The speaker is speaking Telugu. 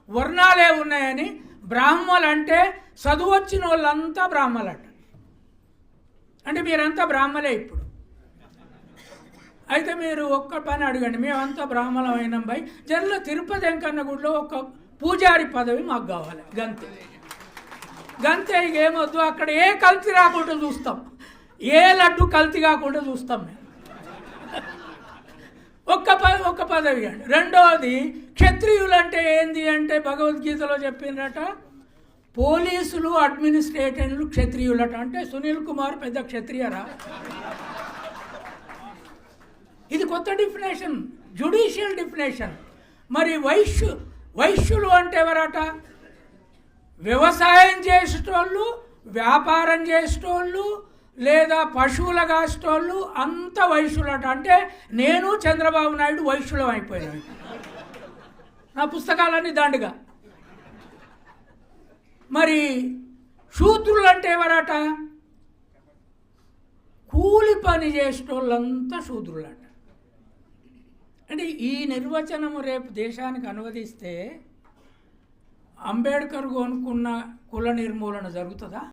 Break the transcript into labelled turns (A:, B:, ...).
A: వర్ణాలే ఉన్నాయని బ్రాహ్మలు అంటే చదువు వచ్చిన వాళ్ళంతా బ్రాహ్మలట. అంటే మీరంతా బ్రాహ్మలే ఇప్పుడు. అయితే మీరు ఒక్క పని అడగండి, మేమంతా బ్రాహ్మణం అయినాం భయ్, జర్ల తిరుపతి వెంకన్న గుడిలో ఒక పూజారి పదవి మాకు కావాలి, గంతే. గంతే, ఇక ఏమొద్దు. అక్కడ ఏ కల్తీ రాకుండా చూస్తాం, ఏ లడ్డు కల్తీ కాకుండా చూస్తాం మేము. ఒక్క పదవి అండి. రెండవది, క్షత్రియులు అంటే ఏంది అంటే భగవద్గీతలో చెప్పిందట, పోలీసులు అడ్మినిస్ట్రేటర్లు క్షత్రియులట. అంటే సునీల్ కుమార్ పెద్ద క్షత్రియరా? ఇది కొత్త డిఫినేషన్, జ్యుడిషియల్ డిఫినేషన్. మరి వైశ్యులు అంటే ఎవరట? వ్యవసాయం చేసేటోళ్ళు, వ్యాపారం చేసేటోళ్ళు, లేదా పశువుల కాసేటోళ్ళు అంత వైశ్యులట. అంటే నేను చంద్రబాబు నాయుడు వైశ్యులం అయిపోయాను. నా పుస్తకాలన్నీ దండుగా. మరి శూద్రులు అంటే ఎవరట? కూలి పని చేసేటోళ్ళంతా శూద్రులట. అంటే ఈ నిర్వచనము రేపు దేశానికి అనువదిస్తే అంబేద్కర్ కొనుక్కున్న కుల నిర్మూలన జరుగుతుందా?